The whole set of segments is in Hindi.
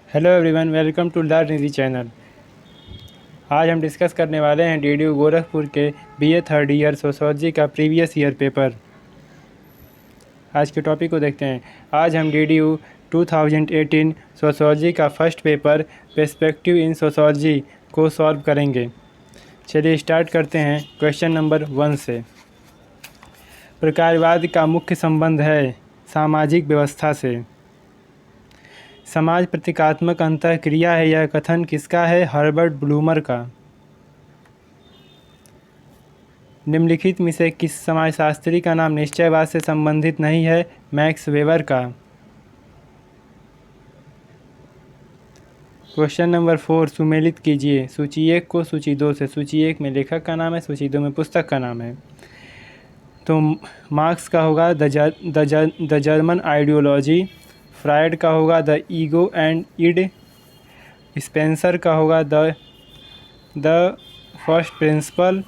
Hello everyone, welcome to learn easy channel. आज हम डिस्कस करने वाले हैं डीडीयू गोरखपुर के बीए थर्ड ईयर सोशोलॉजी का प्रीवियस ईयर पेपर। आज के टॉपिक को देखते हैं। आज हम डीडीयू 2018 सोशोलॉजी का first paper perspective in sociology को सॉल्व करेंगे। चलिए स्टार्ट करते हैं क्वेश्चन नंबर 1 से। प्रकारवाद का मुख्य संबंध है सामाजिक व्यवस्था से। समाज प्रतीकात्मक अंतःक्रिया है, यह कथन किसका है? हर्बर्ट ब्लूमर का। निम्नलिखित में से किस समाजशास्त्री का नाम निश्चयवाद से संबंधित नहीं है? मैक्स वेबर का। क्वेश्चन नंबर 4 सुमेलित कीजिए सूची 1 को सूची 2 से। सूची 1 में लेखक का नाम है, सूची 2 में पुस्तक का नाम है। तो मार्क्स का होगा द जर्मन आइडियोलॉजी, फ्रायड का होगा the ego and id, Spencer का होगा द फर्स्ट प्रिंसिपल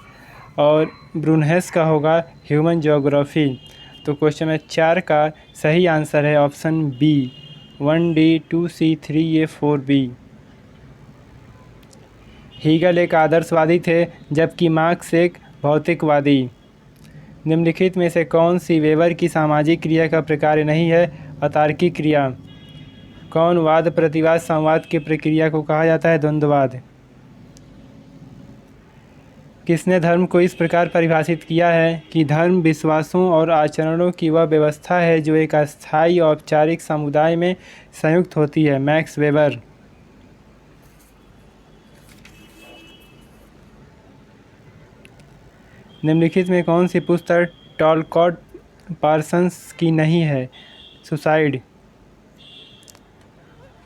और ब्रूनहेस का होगा ह्यूमन ज्योग्राफी। तो क्वेश्चन में 4 का सही आंसर है option B, 1D 2C 3A 4B। Hegel एक आदर्शवादी थे जबकि मार्क्स एक भौतिकवादी। निम्नलिखित में से कौन सी वेबर की सामाजिक क्रिया का प्रकार नहीं है? अतार्किक क्रिया। कौन वाद प्रतिवाद संवाद की प्रक्रिया को कहा जाता है? द्वंद्ववाद। किसने धर्म को इस प्रकार परिभाषित किया है कि धर्म विश्वासों और आचरणों की वह व्यवस्था है जो एक अस्थायी औपचारिक समुदाय में संयुक्त होती है? Max weber. निम्नलिखित में कौन सी पुस्तक टॉलकॉट पार्सन्स की नहीं है? सुसाइड।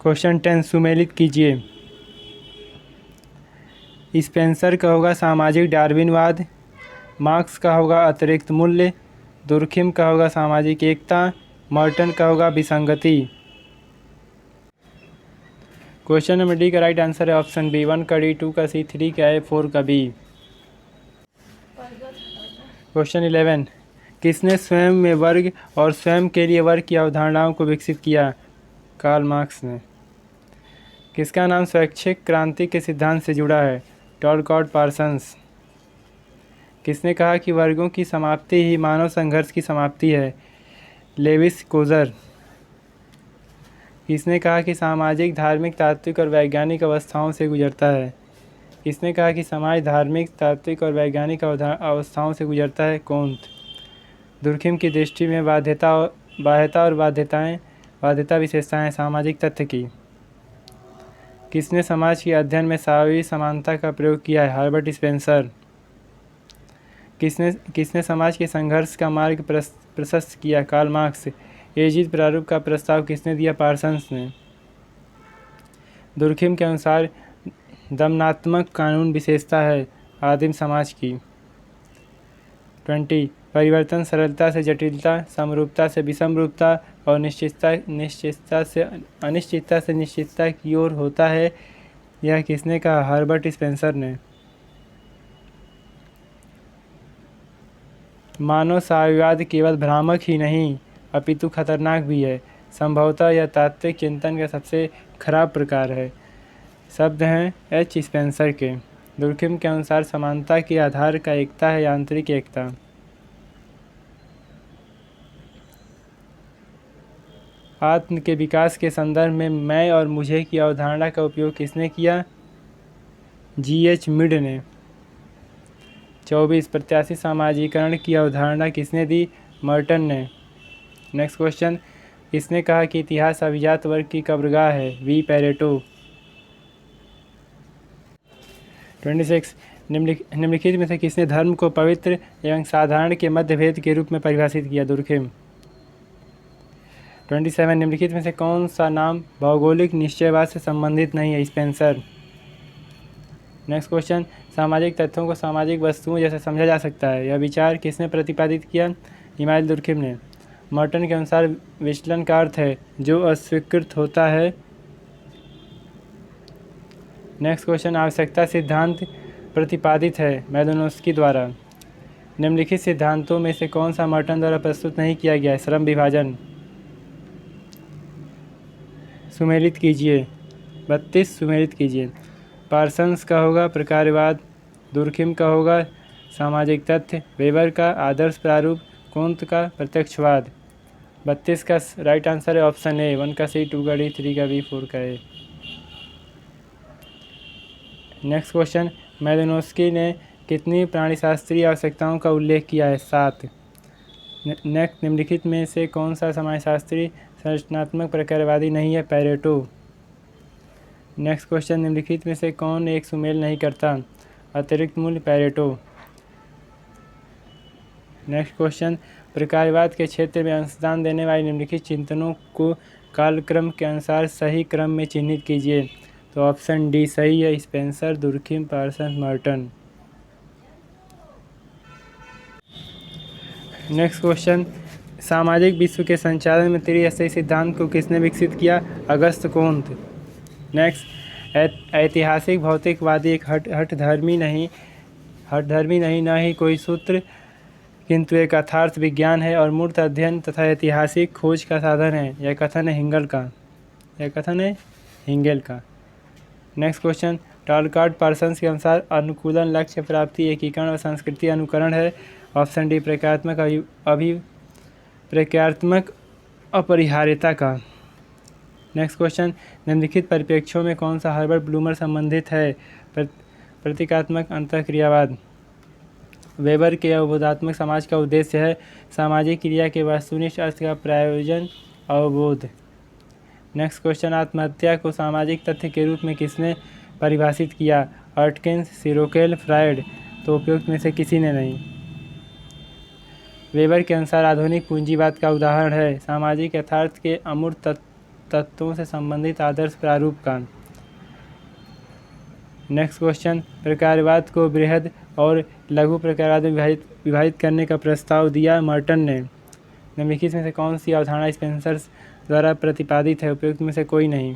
क्वेश्चन 10 सुमेलित कीजिए। स्पेंसर का होगा सामाजिक डार्विनवाद, मार्क्स का होगा अतिरिक्त मूल्य, दुर्खिम का होगा सामाजिक एकता, मर्टन का होगा विसंगति। क्वेश्चन नंबर डी का राइट आंसर है ऑप्शन बी, 1 का डी, 2 का सी, 3 का ए, 4 का बी। क्वेश्चन 11 किसने स्वयं में वर्ग और स्वयं के लिए वर्ग की अवधारणाओं को विकसित किया? कार्ल मार्क्स ने। किसका नाम स्वैच्छिक क्रांति के सिद्धांत से जुड़ा है? टॉलकॉट पार्सन्स। किसने कहा कि वर्गों की समाप्ति ही मानव संघर्ष की समाप्ति है? Lewis Coser. किसने कहा कि सामाजिक धार्मिक तात्विक और वैज्ञानिक अवस्थाओं से गुजरता है? किसने कहा कि समाज धार्मिक तात्विक और वैज्ञानिक अवस्थाओं से गुजरता है? कोंत। दुर्खिम की दृष्टि में बाध्यता और बाध्यता विशेषताएं सामाजिक तथ्य की। किसने समाज के अध्ययन में स्वाभाविक समानता का प्रयोग किया है? Herbert Spencer. किसने समाज के संघर्ष का मार्ग प्रशस्त किया? Karl Marx. एजिद प्रारूप का प्रस्ताव किसने दिया? पार्सन्स ने। दुर्खिम के अनुसार दमनात्मक कानून विशेषता है आदिम समाज की। 20 परिवर्तन सरलता से जटिलता, समरूपता से विषमरूपता और निश्चितता से निश्चितता की ओर होता है। यह किसने कहा? हर्बर्ट स्पेंसर ने। मानव साम्यवाद केवल भ्रामक ही नहीं अपितु खतरनाक भी है। संभवतः यह तात्विक चिंतन का सबसे खराब प्रकार है। शब्द हैं एच स्पेंसर के। दुर्खिम के अनुसार समानता के आधार का एकता है आंतरिक एकता। आत्म के विकास के संदर्भ में मैं और मुझे की अवधारणा का उपयोग किसने किया? G.H. मिड ने। 24 प्रत्याशी सामाजिकरण की अवधारणा किसने दी? मर्टन ने। नेक्स्ट क्वेश्चन किसने कहा कि इतिहास अभिजात वर्ग की कब्रगाह है? We Pareto. 26 निम्नलिखित में से किसने धर्म को पवित्र एवं साधारण के मध्य भेद के रूप में परिभाषित किया? दुर्खिम। 27 निम्नलिखित में से कौन सा नाम भौगोलिक निश्चयवाद से संबंधित नहीं है? स्पेंसर। नेक्स्ट क्वेश्चन सामाजिक तथ्यों को सामाजिक वस्तुओं जैसे समझा जा सकता है, यह विचार किसने प्रतिपादित किया? इमानुएल दुर्खिम ने। मर्टन के अनुसार विचलन का अर्थ है जो अस्वीकृत होता है। नेक्स्ट क्वेश्चन आवश्यकता सिद्धांत प्रतिपादित है मैलिनोव्स्की द्वारा। निम्नलिखित सिद्धांतों में से कौन सा मर्टन द्वारा प्रस्तुत नहीं किया गया है? श्रम विभाजन। सुमेलित कीजिए 32 सुमेलित कीजिए। पार्सन्स का होगा प्रकारवाद, दुर्खिम का होगा सामाजिक तथ्य, वेबर का आदर्श प्रारूप, कोंत का प्रत्यक्षवाद। 32 का राइट आंसर है ऑप्शन ए। 1 का सी, 2 का डी, 3 का बी, 4 का ए। नेक्स्ट क्वेश्चन, मैलिनोव्स्की ने कितनी प्राणीशास्त्रीय आवश्यकताओं का उल्लेख किया है? 7। नेक्स्ट, निम्नलिखित में से कौन सा समाजशास्त्री संरचनात्मक प्रकारवादी नहीं है? पैरेटो। नेक्स्ट क्वेश्चन, निम्नलिखित में से कौन एक सुमेल नहीं करता? अतिरिक्त मूल्य, पैरेटो। नेक्स्ट क्वेश्चन, प्रकारवाद के क्षेत्र में अंशदान देने वाले निम्नलिखित चिंतनों को कालक्रम के अनुसार सही क्रम में चिन्हित कीजिए। तो ऑप्शन डी सही है, Spencer, Durkheim, Parson, Merton. Next question, सामाजिक विश्व के संचालन में त्रिस्तरीय सिद्धांत को किसने विकसित किया? अगस्त कोंत। नेक्स्ट, ऐतिहासिक भौतिकवादी एक हठधर्मी नहीं न ही कोई सूत्र, किंतु एक यथार्थ विज्ञान है और मूर्त अध्ययन तथा ऐतिहासिक खोज का साधन है। यह कथन है हिंगेल का। नेक्स्ट क्वेश्चन, टॉलकाट पार्सन्स के अनुसार अनुकूलन लक्ष्य प्राप्ति, एकीकरण और संस्कृति अनुकरण है। ऑप्शन डी प्रक्रियात्मक अपरिहार्यता का। नेक्स्ट क्वेश्चन, निम्नलिखित परिप्रेक्ष्यों में कौन सा हर्बर्ट ब्लूमर संबंधित है? प्रतीकात्मक अंतःक्रियावाद। वेबर के अवबोधात्मक समाज का उद्देश्य है सामाजिक क्रिया के वस्तुनिष्ठ अर्थ का प्रयोजन अवबोध। नेक्स्ट क्वेश्चन, आत्महत्या को सामाजिक तथ्य के रूप में किसने परिभाषित किया? अटकिंस, सिरोकेल, फ्रायड। तो उपयुक्त में से किसी ने नहीं। वेबर के अनुसार आधुनिक पूंजीवाद का उदाहरण है सामाजिक यथार्थ के अमूर्त तत्वों से संबंधित आदर्श प्रारूप का। नेक्स्ट क्वेश्चन, प्रकारवाद को बृहद और लघु प्रकारवाद में विभाजित करने का प्रस्ताव दिया मर्टन ने। निम्नलिखित में से कौन सी अवधारणा स्पेंसर द्वारा प्रतिपादित है? उपयुक्त में से कोई नहीं।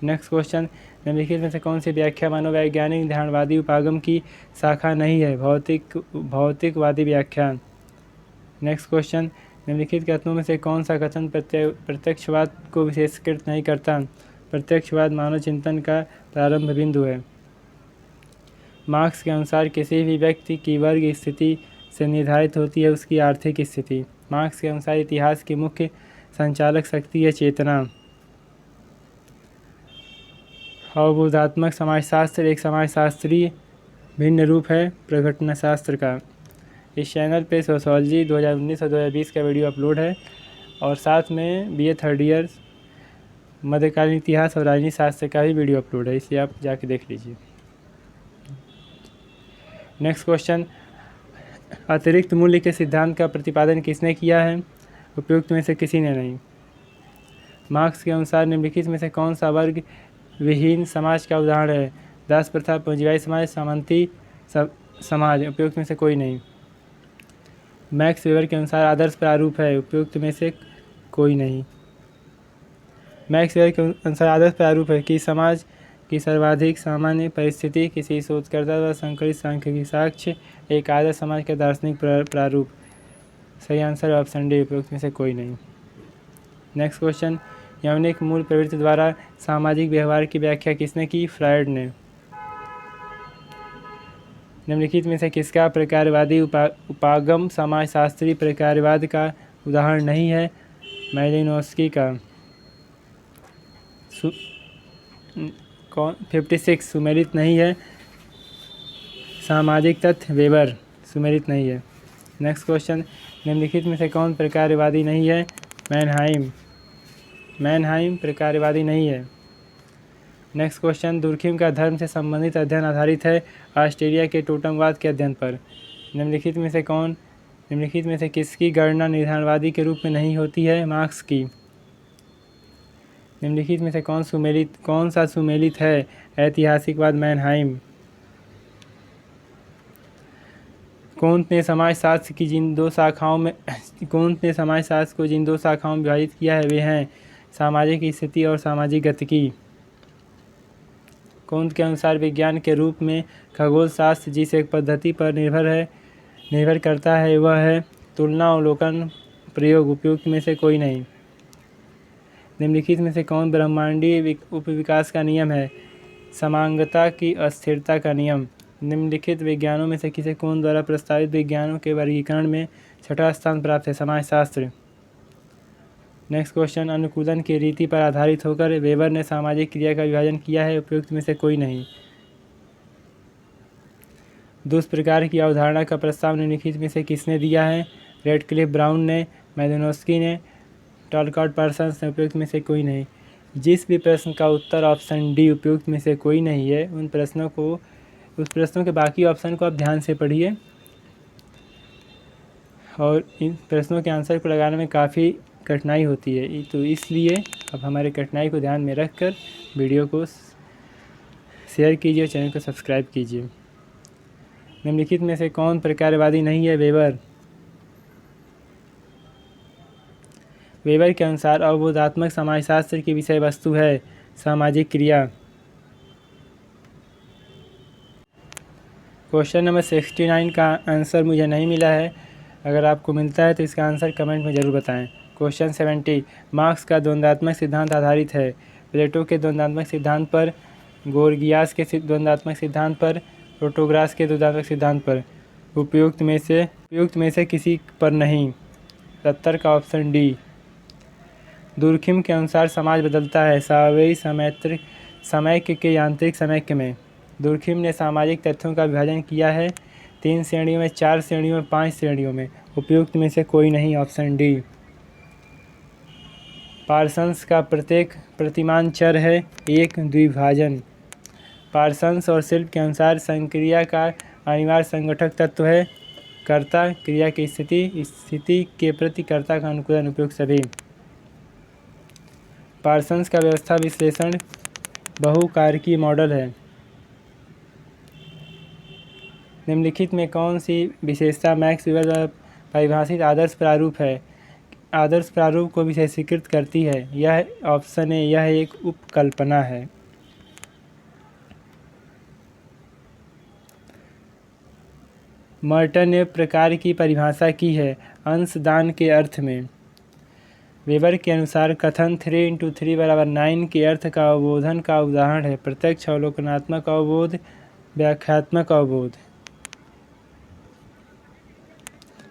नेक्स्ट क्वेश्चन, निम्नलिखित में से कौन सी व्याख्या मनोवैज्ञानिक ध्यानवादी उपागम की शाखा नहीं है? भौतिकवादी व्याख्या। नेक्स्ट क्वेश्चन, निम्नलिखित कथनों में से कौन सा कथन प्रत्यक्षवाद को विशेषीकृत नहीं करता? प्रत्यक्षवाद मानव चिंतन का प्रारंभ बिंदु है। मार्क्स के अनुसार किसी भी व्यक्ति की वर्ग स्थिति से निर्धारित होती है उसकी आर्थिक स्थिति। मार्क्स के अनुसार इतिहास की मुख्य संचालक शक्ति है चेतना। अवबोधात्मक समाजशास्त्र एक समाजशास्त्रीय भिन्न रूप है प्रघटनशास्त्र का। इस चैनल पे सोशोलॉजी 2019 और 2020 का वीडियो अपलोड है और साथ में BA थर्ड ईयर मध्यकालीन इतिहास और राजनीति शास्त्र का भी वीडियो अपलोड है, इसे आप जाके देख लीजिए। नेक्स्ट क्वेश्चन, अतिरिक्त मूल्य के सिद्धांत का प्रतिपादन किसने किया है? उपयुक्त में से किसी ने नहीं। मार्क्स के अनुसार निम्नलिखित में से कौन सा वर्ग विहीन समाज का उदाहरण है? दास प्रथा, पूंजीवादी समाज, सामंती समाज। उपयुक्त में से कोई नहीं। मैक्स वेबर के अनुसार आदर्श प्रारूप है। उपयुक्त में से कोई नहीं। मैक्स वेबर के अनुसार आदर्श प्रारूप है कि समाज की सर्वाधिक सामान्य परिस्थिति किसी शोधकर्ता द्वारा संकलित सांख्यिकी साक्ष्य एक आदर्श समाज का दार्शनिक प्रारूप। सही आंसर ऑप्शन डी। उपयुक्त में से कोई नहीं। नेक्स्ट क्वेश्चन, यौनिक मूल प्रवृत्ति द्वारा सामाजिक व्यवहार की व्याख्या किसने की? फ्रायड ने। निम्नलिखित में से किसका प्रकारवादी उपागम समाजशास्त्री प्रकारवाद का उदाहरण नहीं है? मैलिनोव्स्की का। 56 सुमेलित नहीं है। सामाजिक तथ्य वेबर सुमेलित नहीं है। नेक्स्ट क्वेश्चन, निम्नलिखित में से कौन प्रकारवादी नहीं है? मैनहाइम प्रकारवादी नहीं है। नेक्स्ट क्वेश्चन, दुर्खिम का धर्म से संबंधित अध्ययन आधारित है ऑस्ट्रेलिया के टोटमवाद के अध्ययन पर। निम्नलिखित में से किसकी गणना निर्धारणवादी के रूप में नहीं होती है? मार्क्स की। निम्नलिखित में से कौन सा सुमेलित है? ऐतिहासिकवाद, मैनहाइम। कोंत ने समाजशास्त्र को जिन दो शाखाओं में विभाजित किया है वे हैं सामाजिक स्थिति और सामाजिक गतिकी। कोंत के अनुसार विज्ञान के रूप में खगोल शास्त्र जिस एक पद्धति पर निर्भर करता है वह है तुलना अवलोकन प्रयोग। उपयुक्त में से कोई नहीं। निम्नलिखित में से कौन ब्रह्मांडीय उपविकास का नियम है? समांगता की अस्थिरता का नियम। निम्नलिखित विज्ञानों में से किसे कौन द्वारा प्रस्तावित विज्ञानों के वर्गीकरण में छठा स्थान प्राप्त है? समाजशास्त्र। नेक्स्ट क्वेश्चन, अनुकूलन की रीति पर आधारित होकर वेबर ने सामाजिक क्रिया का विभाजन किया है, उपयुक्त में से कोई नहीं। दुष्प्रकार की अवधारणा का प्रस्ताव निम्नलिखित में से किसने दिया है? रेडक्लिफ ब्राउन ने, मैलिनोस्की ने, टॉलकॉट पार्सन्स ने, उपयुक्त में से कोई नहीं। जिस भी प्रश्न का उत्तर ऑप्शन डी उपयुक्त में से कोई नहीं है, उस प्रश्नों के बाकी ऑप्शन को आप ध्यान से पढ़िए और इन प्रश्नों के आंसर को लगाने में काफ़ी कठिनाई होती है, तो इसलिए अब हमारे कठिनाई को ध्यान में रखकर वीडियो को शेयर कीजिए और चैनल को सब्सक्राइब कीजिए। निम्नलिखित में से कौन प्रकारवादी नहीं है? वेबर। वेबर के अनुसार अवबोधात्मक समाजशास्त्र की विषय वस्तु है सामाजिक क्रिया। क्वेश्चन नंबर 69 का आंसर मुझे नहीं मिला है, अगर आपको मिलता है तो इसका आंसर कमेंट में ज़रूर बताएं। क्वेश्चन 70, मार्क्स का द्वंद्वात्मक सिद्धांत आधारित है प्लेटो के द्वंद्वात्मक सिद्धांत पर, गोर्गियास के द्वंद्वात्मक सिद्धांत पर, प्रोटोग्रास के द्वंद्वात्मक सिद्धांत पर, उपयुक्त में से किसी पर नहीं। 70 का ऑप्शन डी। दुर्खिम के अनुसार समाज बदलता है सावयवी समैक्य के यांत्रिक समैक्य में। दुर्खिम ने सामाजिक तथ्यों का विभाजन किया है 3 श्रेणियों में, 4 श्रेणियों में, 5 श्रेणियों में, उपयुक्त में से कोई नहीं, ऑप्शन डी। पार्सन्स का प्रत्येक प्रतिमान चर है एक द्विभाजन। पार्सन्स और शिल्प के अनुसार संक्रिया का अनिवार्य संगठक तत्व है कर्ता, क्रिया की स्थिति के प्रति कर्ता का अनुकूलन, उपयुक्त सभी। पार्सन्स का व्यवस्था विश्लेषण बहुकारकीय मॉडल है। निम्नलिखित में कौन सी विशेषता मैक्स वेबर द्वारा परिभाषित आदर्श प्रारूप है? आदर्श प्रारूप को विशेषीकृत करती है? यह ऑप्शन है, यह एक उपकल्पना है। मर्टन ने प्रकार की परिभाषा की है अंशदान के अर्थ में। वेबर के अनुसार कथन 3 × 3 = 9 के अर्थ का अवबोधन का उदाहरण है प्रत्यक्ष अवलोकनात्मक अवबोध, व्याख्यात्मक अवबोध।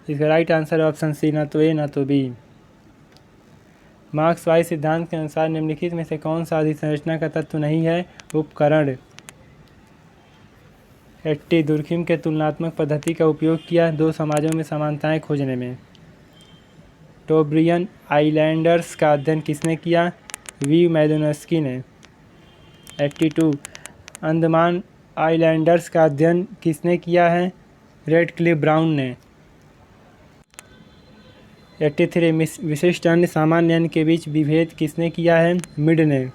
इसका राइट आंसर है ऑप्शन सी, ना तो ए ना तो बी। मार्क्सवादी सिद्धांत के अनुसार निम्नलिखित में से कौन सा अधिसंरचना का तत्व नहीं है? उपकरण। 80, दुर्खिम के तुलनात्मक पद्धति का उपयोग किया 2 समाजों में समानताएं खोजने में। टोब्रियन आइलैंडर्स का अध्ययन किसने किया? वी मैलिनोस्की ने। 82, अंडमान आइलैंडर्स का अध्ययन किसने किया है? रेडक्लिफ ब्राउन ने। 83, विशिष्ट अन्य सामान्य अन्य के बीच विभेद किसने किया है? मिड ने।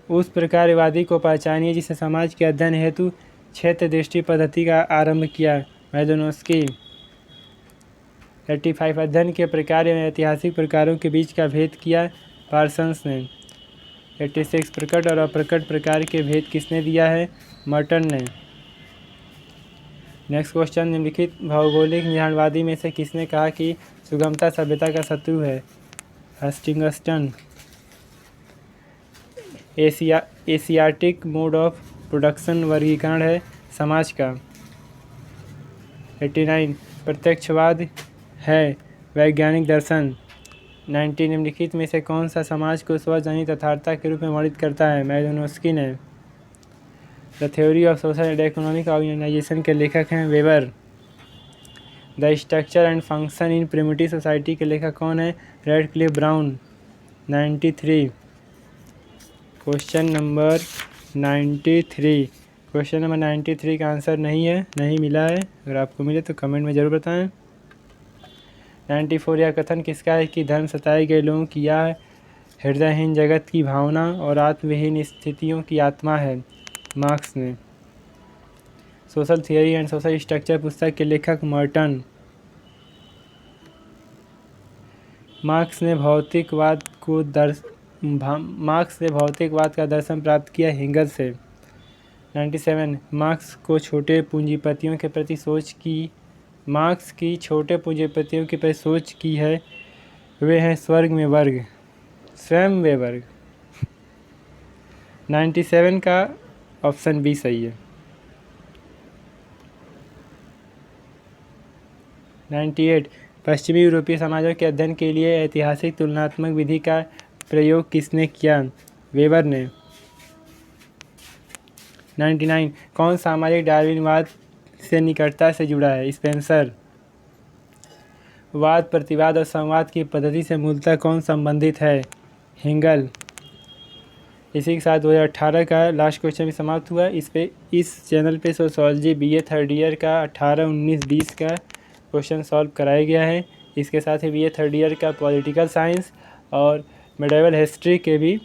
उस प्रकारवादी को पहचानिए जिसे समाज के अध्ययन हेतु क्षेत्र दृष्टि पद्धति का आरंभ किया। मैलिनोस्की। 85, अध्ययन के प्रकार एवं ऐतिहासिक प्रकारों के बीच का भेद किया। पार्सन्स ने। 86, प्रकट और अप्रकट प्रकार के भेद किसने दिया है? मर्टन ने। नेक्स्ट क्वेश्चन, निम्नलिखित भौगोलिक निधानवादी में से किसने कहा कि सुगमता सभ्यता का शत्रु है? हस्टिंगटन। एशियाटिक मोड ऑफ प्रोडक्शन वर्गीकरण है समाज का। 89, प्रत्यक्षवाद है वैज्ञानिक दर्शन। 90, निम्नलिखित में से कौन सा समाज को स्वजनित यथार्थता के रूप में वर्णित करता है? मैलिनोस्की ने। The theory of social and economic organisation के लेखक हैं Weber. The structure and function in primitive society के लेखक कौन है? Radcliffe Brown. 93, question number 93। Question number 93 का आंसर नहीं मिला है, अगर आपको मिले तो कमेंट में ज़रूर बताएं। 94, यह कथन किसका है कि धर्म सताए गए लोगों की यह हृदयहीन जगत की भावना और आत्मविहीन स्थितियों की आत्मा है? मार्क्स ने। Social theory and social structure पुस्तक के लेखक मर्टन। मार्क्स ने भौतिकवाद का दर्शन प्राप्त किया हिगल से। 97, मार्क्स को छोटे पूंजीपतियों के प्रति सोच की मार्क्स की छोटे पूंजीपतियों की पर सोच की है, वे हैं स्वर्ग में वर्ग, स्वयं वे वर्ग। 97 का ऑप्शन बी सही है। 98 पश्चिमी यूरोपीय समाजों के अध्ययन के लिए ऐतिहासिक तुलनात्मक विधि का प्रयोग किसने किया? वेबर ने। 99 कौन सामाजिक डार्विनवाद से निकटता से जुड़ा है? स्पेंसर। वाद, प्रतिवाद और संवाद की पद्धति से मूलतः कौन संबंधित है? हेगल। इसी के साथ 2018 का लास्ट क्वेश्चन भी समाप्त हुआ। इस चैनल पे सोशियोलॉजी BA थर्ड ईयर का 18, 19, 20 का क्वेश्चन सॉल्व कराया गया है। इसके साथ ही BA थर्ड ईयर का पॉलिटिकल साइंस और मेडिवल हिस्ट्री के भी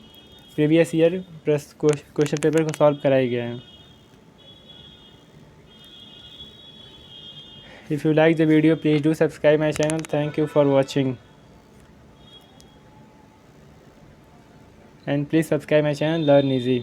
प्रीवियस ईयर क्वेश्चन पेपर को सॉल्व कराया गया है। If you like the video, please do subscribe my channel. Thank you for watching. And please subscribe my channel, Learn Easy.